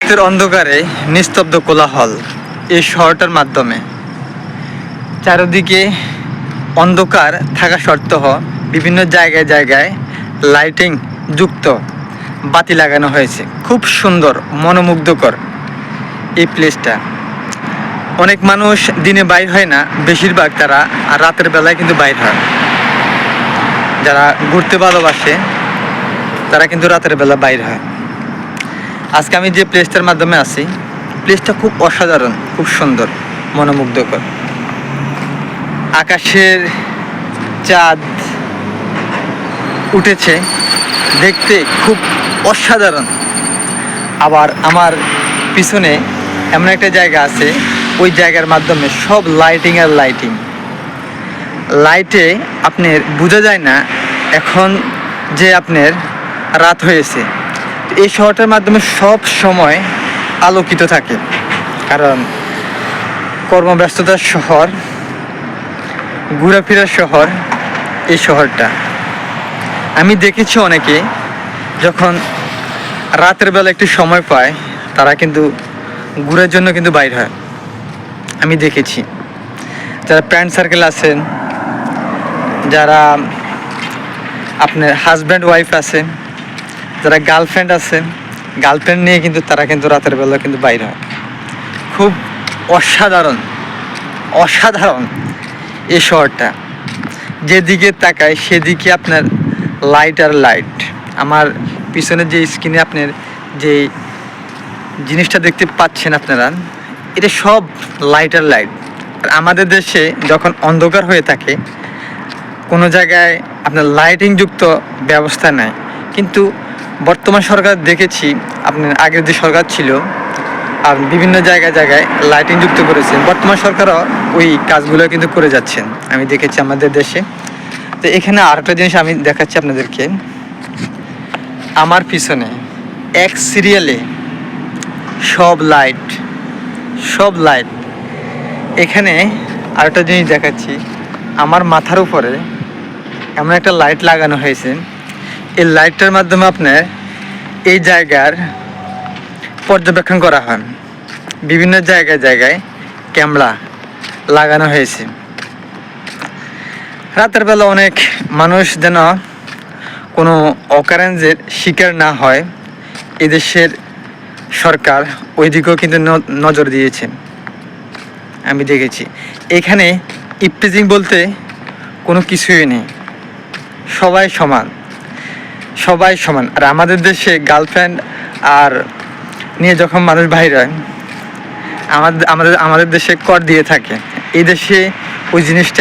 রাতের অন্ধকারে নিস্তব্ধ কোলাহল এই শহরটার মাধ্যমে চারিদিকে অন্ধকার থাকা সত্ত্বেও বিভিন্ন জায়গায় জায়গায় লাইটিং যুক্ত বাতি লাগানো হয়েছে। খুব সুন্দর, মনোমুগ্ধকর এই প্লেসটা। অনেক মানুষ দিনে বাইর হয় না, বেশিরভাগ তারা রাতের বেলায় কিন্তু বাইর হয়। যারা ঘুরতে ভালোবাসে তারা কিন্তু রাতের বেলা বাইর হয়। আজকে আমি যে প্লেসটার মাধ্যমে আছি, প্লেসটা খুব অসাধারণ, খুব সুন্দর, মনোমুগ্ধকর। আকাশের চাঁদ উঠেছে, দেখতে খুব অসাধারণ। আবার আমার পিছনে এমন একটা জায়গা আছে, ওই জায়গার মাধ্যমে সব লাইটিং আর লাইটিং। লাইটে আপনার বোঝা যায় না এখন যে আপনার রাত হয়েছে। এই শহরটার মাধ্যমে সব সময় আলোকিত থাকে, কারণ কর্মব্যস্ততার শহর, ঘোরাফেরার শহর এই শহরটা। আমি দেখেছি অনেকে যখন রাতের বেলা একটু সময় পায় তারা কিন্তু ঘোরার জন্য কিন্তু বাইর হয়। আমি দেখেছি যারা ফ্রেন্ড সার্কেল আছেন, যারা আপনার হাজব্যান্ড ওয়াইফ আছেন, যারা গার্লফ্রেন্ড আছেন, গার্লফ্রেন্ড নিয়ে কিন্তু তারা কিন্তু রাতের বেলা কিন্তু বাইর হয়। খুব অসাধারণ, অসাধারণ এই শহরটা। যেদিকে তাকায় সেদিকে আপনার লাইট আর লাইট। আমার পিছনে যে স্ক্রিনে আপনার যে জিনিসটা দেখতে পাচ্ছেন আপনারা, এটা সব লাইট আর লাইট। আর আমাদের দেশে যখন অন্ধকার হয়ে থাকে, কোনো জায়গায় আপনার লাইটিং যুক্ত ব্যবস্থা নাই। কিন্তু বর্তমান সরকার দেখেছি, আপনার আগের যে সরকার ছিল আর বিভিন্ন জায়গায় জায়গায় লাইটিং যুক্ত করেছেন। বর্তমান সরকারও ওই কাজগুলো কিন্তু করে যাচ্ছেন, আমি দেখেছি আমাদের দেশে। তো এখানে আরেকটা জিনিস আমি দেখাচ্ছি আপনাদেরকে। আমার পিছনে এক সিরিয়ালে সব লাইট, সব লাইট। এখানে আরেকটা জিনিস দেখাচ্ছি, আমার মাথার উপরে এমন একটা লাইট লাগানো হয়েছে। এই লাইটটার মাধ্যমে আপনার এই জায়গার পর্যবেক্ষণ করা হয়। বিভিন্ন জায়গায় জায়গায় ক্যামেরা লাগানো হয়েছে। রাতের বেলা অনেক মানুষ যেন কোনো অকারেন্সের শিকার না হয়, এদেশের সরকার ওই দিকেও কিন্তু নজর দিয়েছে, আমি দেখেছি। এখানে ইপটিজিং বলতে কোনো কিছুই নেই, সবাই সমান, সবাই সমান। আর আমাদের দেশে গার্লফ্রেন্ড আর নিয়ে যখন মানুষ বাইর হয়, আমাদের দেশে কর দিয়ে থাকে। এই দেশে ওই জিনিসটা